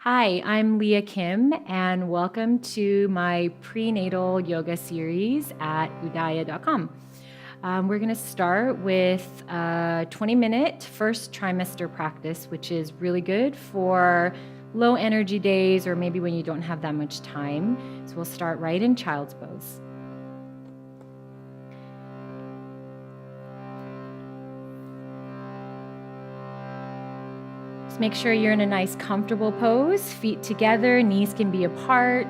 Hi, I'm Leah Kim, and welcome to my prenatal yoga series at UDAYA.com. We're going to start with a 20-minute first trimester practice, which is really good for low energy days or maybe when you don't have that much time. So we'll start right in child's pose. Make sure you're in a nice comfortable pose, feet together, knees can be apart.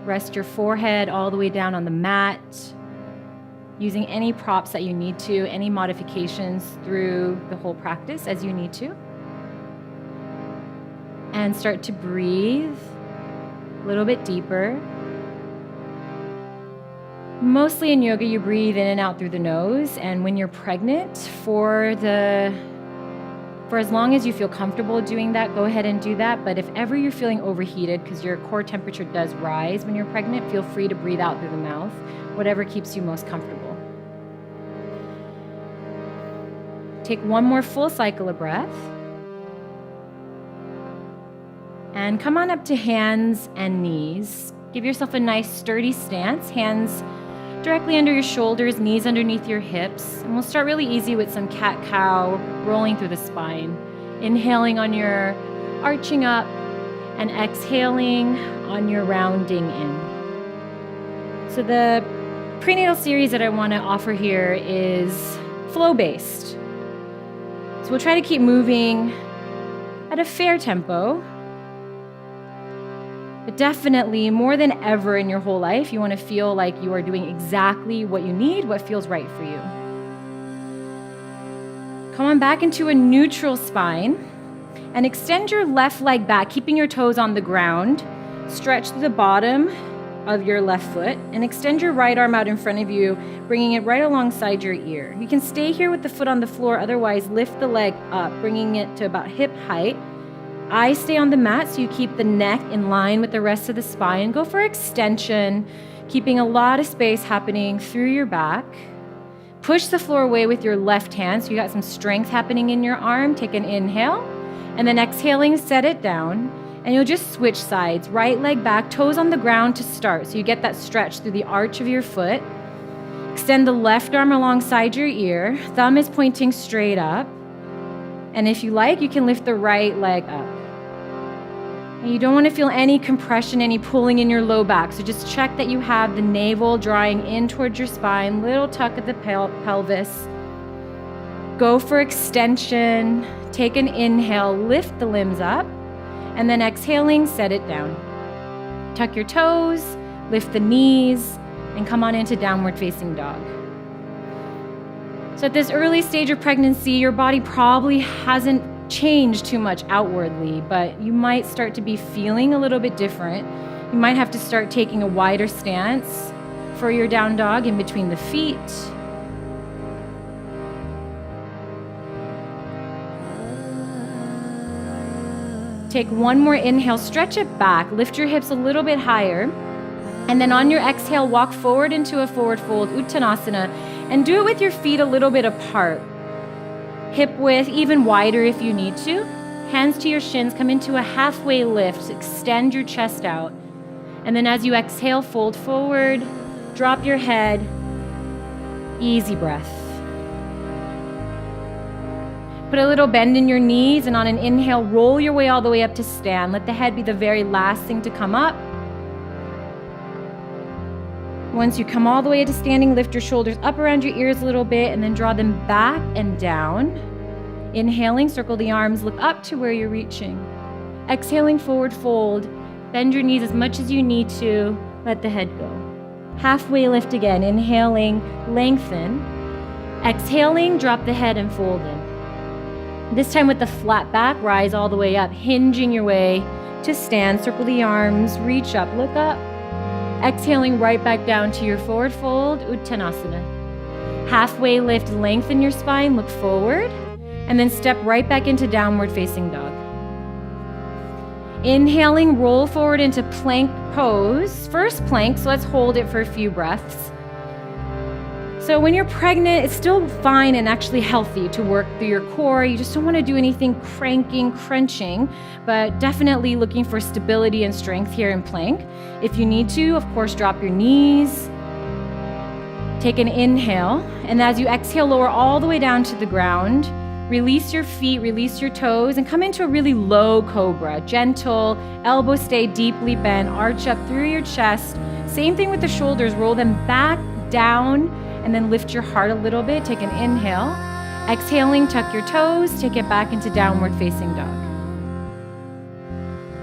Rest your forehead all the way down on the mat, using any props that you need to, any modifications through the whole practice as you need to. And start to breathe a little bit deeper. Mostly in yoga, you breathe in and out through the nose, and when you're pregnant, for as long as you feel comfortable doing that, go ahead and do that. But if ever you're feeling overheated, because your core temperature does rise when you're pregnant, feel free to breathe out through the mouth, whatever keeps you most comfortable. Take one more full cycle of breath. And come on up to hands and knees. Give yourself a nice sturdy stance, hands directly under your shoulders, knees underneath your hips. And we'll start really easy with some cat-cow, rolling through the spine. Inhaling on your arching up and exhaling on your rounding in. So the prenatal series that I want to offer here is flow-based. So we'll try to keep moving at a fair tempo. But definitely, more than ever in your whole life, you want to feel like you are doing exactly what you need, what feels right for you. Come on back into a neutral spine and extend your left leg back, keeping your toes on the ground. Stretch to the bottom of your left foot and extend your right arm out in front of you, bringing it right alongside your ear. You can stay here with the foot on the floor, otherwise lift the leg up, bringing it to about hip height. I stay on the mat, so you keep the neck in line with the rest of the spine. Go for extension, keeping a lot of space happening through your back. Push the floor away with your left hand, so you got some strength happening in your arm. Take an inhale, and then exhaling, set it down. And you'll just switch sides. Right leg back, toes on the ground to start, so you get that stretch through the arch of your foot. Extend the left arm alongside your ear. Thumb is pointing straight up. And if you like, you can lift the right leg up. And you don't want to feel any compression, any pulling in your low back. So just check that you have the navel drawing in towards your spine, little tuck at the pelvis. Go for extension. Take an inhale, lift the limbs up, and then exhaling, set it down. Tuck your toes, lift the knees, and come on into downward facing dog. So at this early stage of pregnancy, your body probably hasn't changed too much outwardly, but you might start to be feeling a little bit different. You might have to start taking a wider stance for your down dog in between the feet. Take one more inhale, stretch it back, lift your hips a little bit higher, and then on your exhale, walk forward into a forward fold, Uttanasana, and do it with your feet a little bit apart. Hip width even wider if you need to. Hands to your shins, come into a halfway lift, extend your chest out. And then as you exhale, fold forward, drop your head, easy breath. Put a little bend in your knees, and on an inhale, roll your way all the way up to stand. Let the head be the very last thing to come up. Once you come all the way to standing, lift your shoulders up around your ears a little bit and then draw them back and down. Inhaling, circle the arms, look up to where you're reaching. Exhaling, forward fold. Bend your knees as much as you need to. Let the head go. Halfway lift again. Inhaling, lengthen. Exhaling, drop the head and fold in. This time with the flat back, rise all the way up, hinging your way to stand. Circle the arms, reach up, look up. Exhaling right back down to your forward fold, Uttanasana. Halfway lift, lengthen your spine, look forward, and then step right back into downward facing dog. Inhaling, roll forward into plank pose. First plank, so let's hold it for a few breaths. So when you're pregnant, it's still fine and actually healthy to work through your core. You just don't want to do anything cranking, crunching, but definitely looking for stability and strength here in plank. If you need to, of course, drop your knees. Take an inhale, and as you exhale, lower all the way down to the ground. Release your feet, release your toes, and come into a really low cobra. Gentle, elbows stay deeply bent, arch up through your chest. Same thing with the shoulders, roll them back, down, and then lift your heart a little bit. Take an inhale. Exhaling, tuck your toes, take it back into downward facing dog.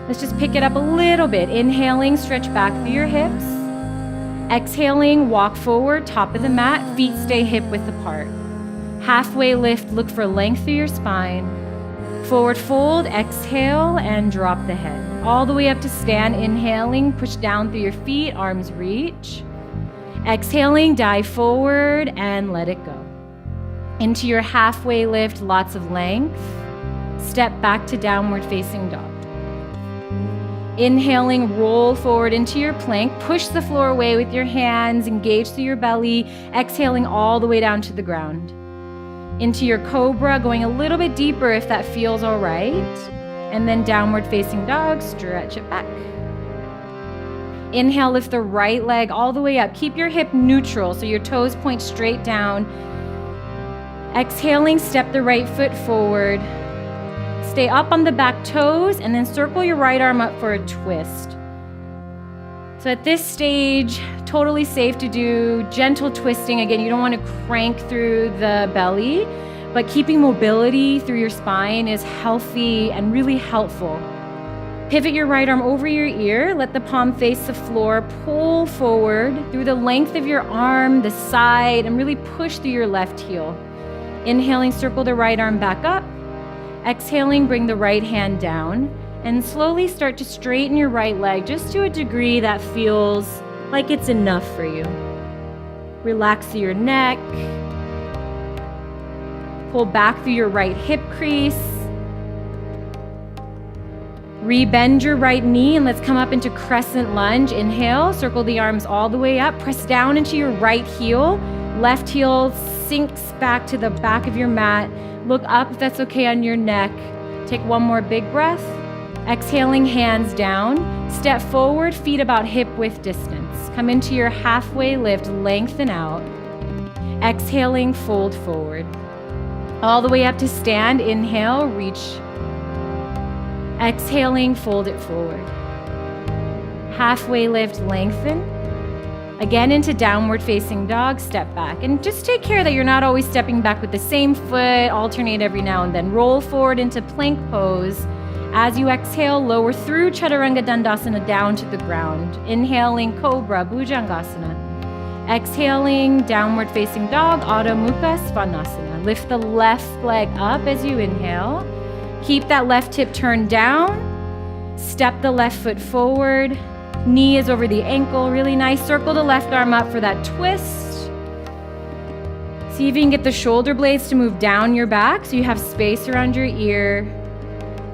Let's just pick it up a little bit. Inhaling, stretch back through your hips. Exhaling, walk forward, top of the mat, feet stay hip width apart. Halfway lift, look for length through your spine. Forward fold, exhale, and drop the head. All the way up to stand, inhaling, push down through your feet, arms reach. Exhaling, dive forward, and let it go. Into your halfway lift, lots of length. Step back to downward facing dog. Inhaling, roll forward into your plank. Push the floor away with your hands, engage through your belly. Exhaling all the way down to the ground. Into your cobra, going a little bit deeper if that feels all right. And then downward facing dog, stretch it back. Inhale, lift the right leg all the way up. Keep your hip neutral so your toes point straight down. Exhaling, step the right foot forward. Stay up on the back toes and then circle your right arm up for a twist. So at this stage, totally safe to do gentle twisting. Again, you don't want to crank through the belly, but keeping mobility through your spine is healthy and really helpful. Pivot your right arm over your ear. Let the palm face the floor. Pull forward through the length of your arm, the side, and really push through your left heel. Inhaling, circle the right arm back up. Exhaling, bring the right hand down. And slowly start to straighten your right leg just to a degree that feels like it's enough for you. Relax through your neck. Pull back through your right hip crease. Rebend your right knee and let's come up into crescent lunge. Inhale, circle the arms all the way up. Press down into your right heel. Left heel sinks back to the back of your mat. Look up if that's okay on your neck. Take one more big breath. Exhaling, hands down. Step forward, feet about hip width distance. Come into your halfway lift, lengthen out. Exhaling, fold forward. All the way up to stand. Inhale, reach. Exhaling, fold it forward. Halfway lift, lengthen. Again into downward facing dog, step back. And just take care that you're not always stepping back with the same foot, alternate every now and then. Roll forward into plank pose. As you exhale, lower through Chaturanga Dandasana down to the ground. Inhaling, Cobra, Bhujangasana. Exhaling, downward facing dog, Adho Mukha Svanasana. Lift the left leg up as you inhale. Keep that left hip turned down. Step the left foot forward. Knee is over the ankle, really nice. Circle the left arm up for that twist. See if you can get the shoulder blades to move down your back so you have space around your ear.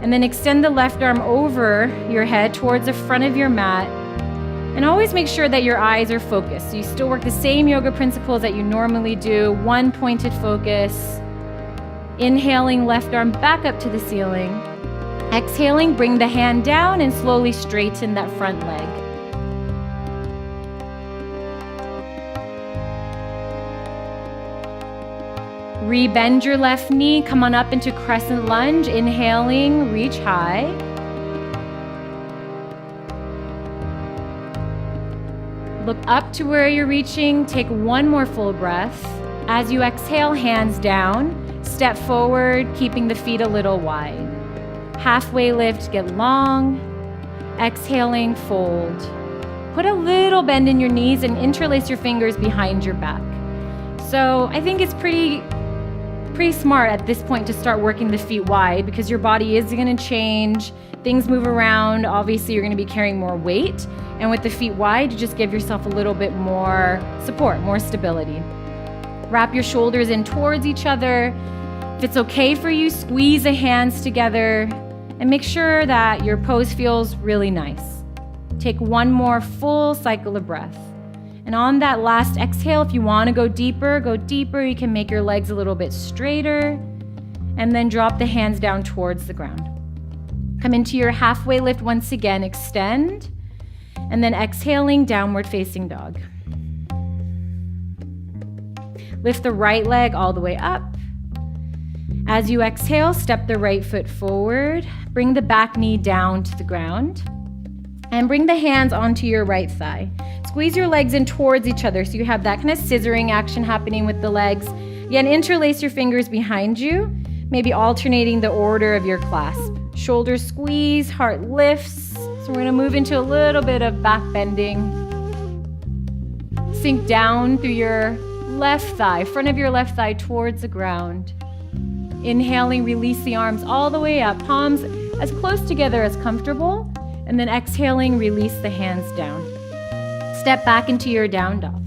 And then extend the left arm over your head towards the front of your mat. And always make sure that your eyes are focused. So you still work the same yoga principles that you normally do. One pointed focus. Inhaling, left arm back up to the ceiling. Exhaling, bring the hand down and slowly straighten that front leg. Rebend your left knee, come on up into crescent lunge. Inhaling, reach high. Look up to where you're reaching. Take one more full breath. As you exhale, hands down. Step forward, keeping the feet a little wide. Halfway lift, get long. Exhaling, fold. Put a little bend in your knees and interlace your fingers behind your back. So I think it's pretty smart at this point to start working the feet wide because your body is going to change. Things move around. Obviously, you're going to be carrying more weight. And with the feet wide, you just give yourself a little bit more support, more stability. Wrap your shoulders in towards each other. If it's okay for you, squeeze the hands together and make sure that your pose feels really nice. Take one more full cycle of breath. And on that last exhale, if you want to go deeper, go deeper. You can make your legs a little bit straighter. And then drop the hands down towards the ground. Come into your halfway lift once again, extend. And then exhaling, downward facing dog. Lift the right leg all the way up. As you exhale, step the right foot forward. Bring the back knee down to the ground. And bring the hands onto your right thigh. Squeeze your legs in towards each other so you have that kind of scissoring action happening with the legs. Again, interlace your fingers behind you, maybe alternating the order of your clasp. Shoulders squeeze, heart lifts. So we're going to move into a little bit of back bending. Sink down through your left thigh, front of your left thigh towards the ground. Inhaling, release the arms all the way up, palms as close together as comfortable. And then exhaling, release the hands down. Step back into your down dog.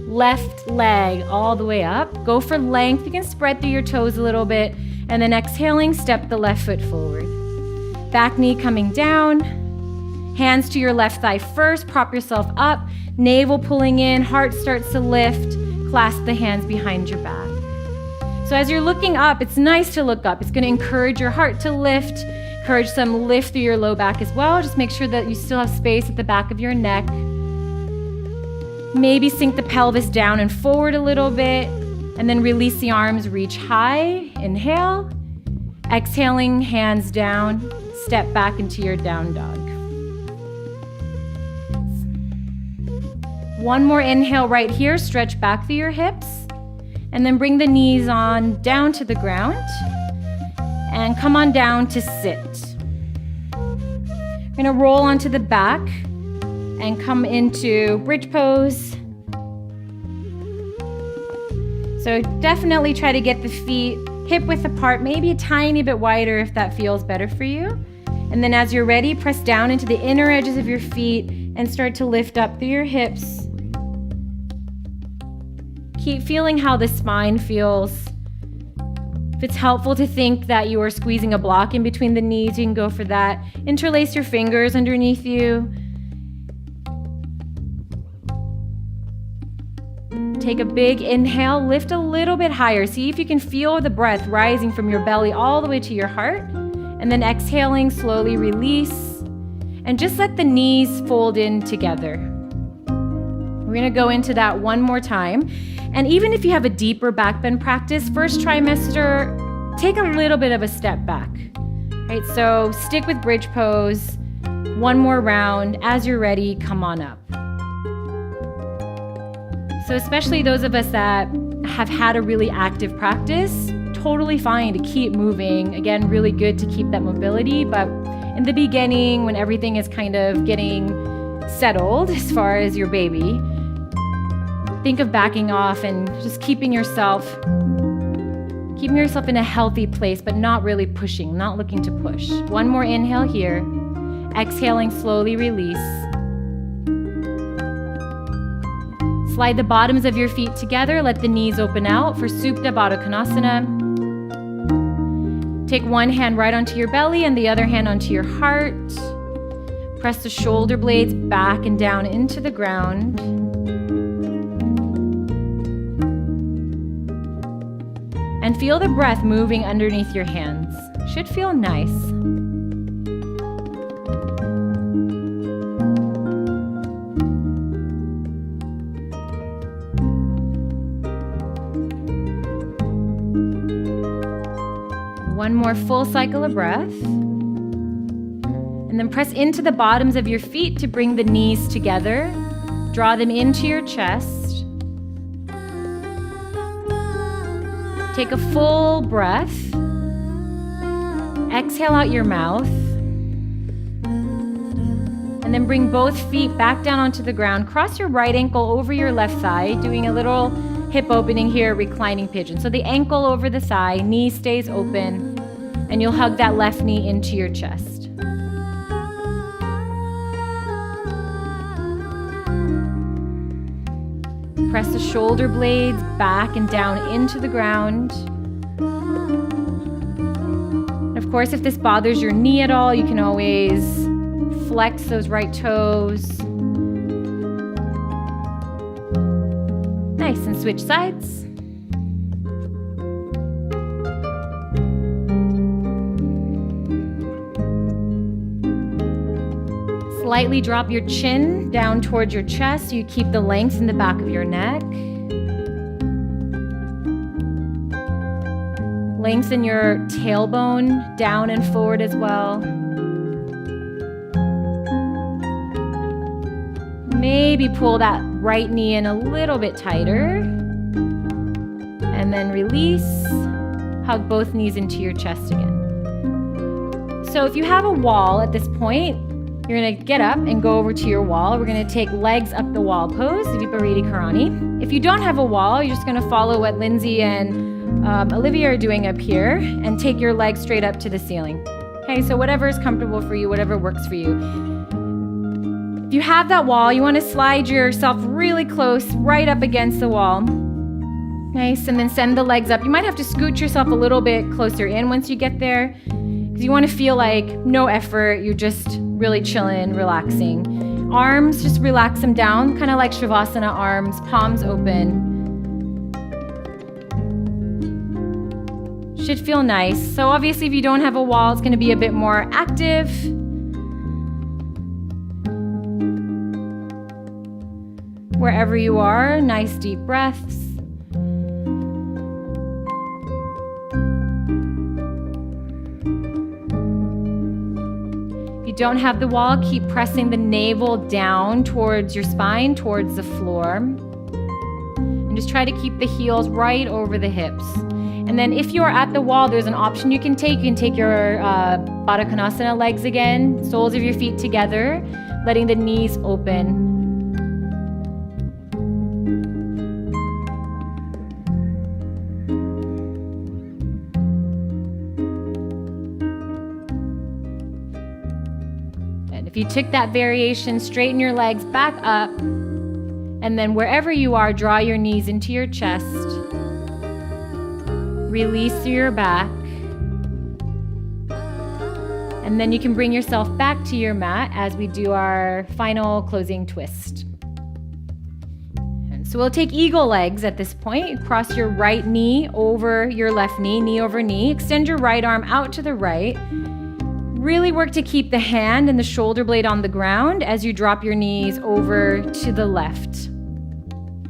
Left leg all the way up. Go for length. You can spread through your toes a little bit. And then exhaling, step the left foot forward. Back knee coming down. Hands to your left thigh first. Prop yourself up. Navel pulling in. Heart starts to lift. Clasp the hands behind your back. So as you're looking up, it's nice to look up. It's going to encourage your heart to lift. Encourage some lift through your low back as well. Just make sure that you still have space at the back of your neck. Maybe sink the pelvis down and forward a little bit. And then release the arms, reach high. Inhale. Exhaling, hands down. Step back into your down dog. One more inhale right here. Stretch back through your hips. And then bring the knees on down to the ground. And come on down to sit. We're going to roll onto the back and come into bridge pose. So definitely try to get the feet hip width apart, maybe a tiny bit wider if that feels better for you. And then as you're ready, press down into the inner edges of your feet and start to lift up through your hips. Keep feeling how the spine feels. If it's helpful to think that you are squeezing a block in between the knees, you can go for that. Interlace your fingers underneath you. Take a big inhale, lift a little bit higher. See if you can feel the breath rising from your belly all the way to your heart. And then exhaling, slowly release. And just let the knees fold in together. We're going to go into that one more time. And even if you have a deeper back bend practice, first trimester, take a little bit of a step back. Right? So stick with bridge pose. One more round. As you're ready, come on up. So especially those of us that have had a really active practice, totally fine to keep moving. Again, really good to keep that mobility. But in the beginning, when everything is kind of getting settled as far as your baby, think of backing off and just keeping yourself in a healthy place, but not really pushing, not looking to push. One more inhale here. Exhaling, slowly release. Slide the bottoms of your feet together. Let the knees open out for Supta Baddha Konasana. Take one hand right onto your belly and the other hand onto your heart. Press the shoulder blades back and down into the ground. And feel the breath moving underneath your hands. Should feel nice. One more full cycle of breath. And then press into the bottoms of your feet to bring the knees together. Draw them into your chest. Take a full breath. Exhale out your mouth. And then bring both feet back down onto the ground. Cross your right ankle over your left thigh, doing a little hip opening here, reclining pigeon. So the ankle over the thigh, knee stays open, and you'll hug that left knee into your chest. Press the shoulder blades back and down into the ground. And of course, if this bothers your knee at all, you can always flex those right toes. Switch sides. Slightly drop your chin down towards your chest so you keep the length in the back of your neck. Lengthen your tailbone down and forward as well. Maybe pull that right knee in a little bit tighter. And then release. Hug both knees into your chest again. So if you have a wall at this point, you're going to get up and go over to your wall. We're going to take legs up the wall pose, Viparita Karani. If you don't have a wall, you're just going to follow what Lindsay and Olivia are doing up here and take your legs straight up to the ceiling. Okay, so whatever is comfortable for you, whatever works for you. If you have that wall, you want to slide yourself really close, right up against the wall. Nice, and then send the legs up. You might have to scoot yourself a little bit closer in once you get there, because you want to feel like no effort, you're just really chilling, relaxing. Arms, just relax them down, kind of like Shavasana arms, palms open. Should feel nice. So obviously if you don't have a wall, it's going to be a bit more active. Wherever you are, nice deep breaths. If you don't have the wall, keep pressing the navel down towards your spine, towards the floor. And just try to keep the heels right over the hips. And then if you're at the wall, there's an option you can take. You can take your Baddha Konasana legs again, soles of your feet together, letting the knees open. And if you took that variation, straighten your legs back up. And then wherever you are, draw your knees into your chest. Release through your back. And then you can bring yourself back to your mat as we do our final closing twist. And so we'll take eagle legs at this point. Cross your right knee over your left knee, knee over knee. Extend your right arm out to the right. Really work to keep the hand and the shoulder blade on the ground as you drop your knees over to the left.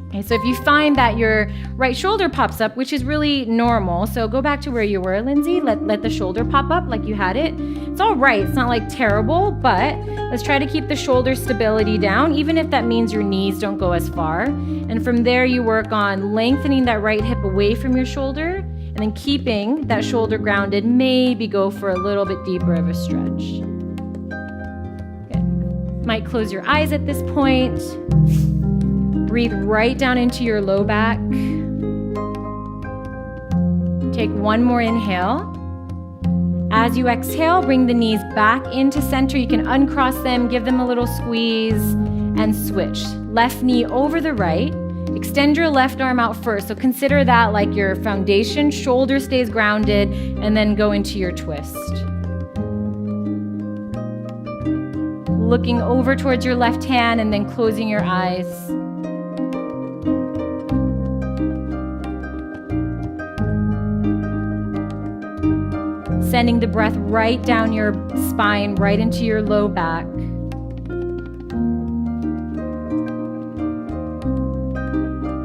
Okay, so if you find that your right shoulder pops up, which is really normal, so go back to where you were, Lindsay. Let the shoulder pop up like you had it. It's all right. It's not like terrible, but let's try to keep the shoulder stability down, even if that means your knees don't go as far. And from there, you work on lengthening that right hip away from your shoulder and then keeping that shoulder grounded. Maybe go for a little bit deeper of a stretch. Good. Might close your eyes at this point. Breathe right down into your low back. Take one more inhale. As you exhale, bring the knees back into center. You can uncross them, give them a little squeeze, and switch. Left knee over the right. Extend your left arm out first. So consider that like your foundation. Shoulder stays grounded, and then go into your twist. Looking over towards your left hand and then closing your eyes. Sending the breath right down your spine, right into your low back.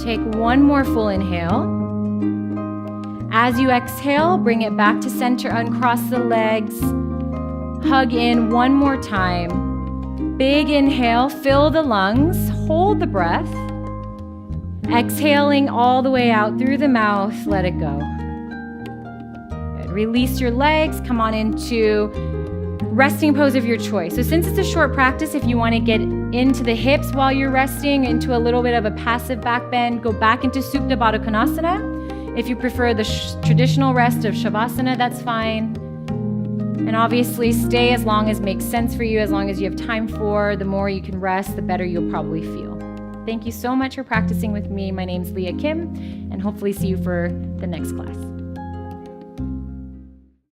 Take one more full inhale. As you exhale, bring it back to center, uncross the legs. Hug in one more time. Big inhale, fill the lungs, hold the breath. Exhaling all the way out through the mouth, let it go. Release your legs, come on into resting pose of your choice. So since it's a short practice, if you want to get into the hips while you're resting, into a little bit of a passive back bend, go back into Supta Baddha Konasana. If you prefer the traditional rest of Shavasana, that's fine. And obviously stay as long as makes sense for you, as long as you have time for. The more you can rest, the better you'll probably feel. Thank you so much for practicing with me. My name's Leah Kim, and hopefully see you for the next class.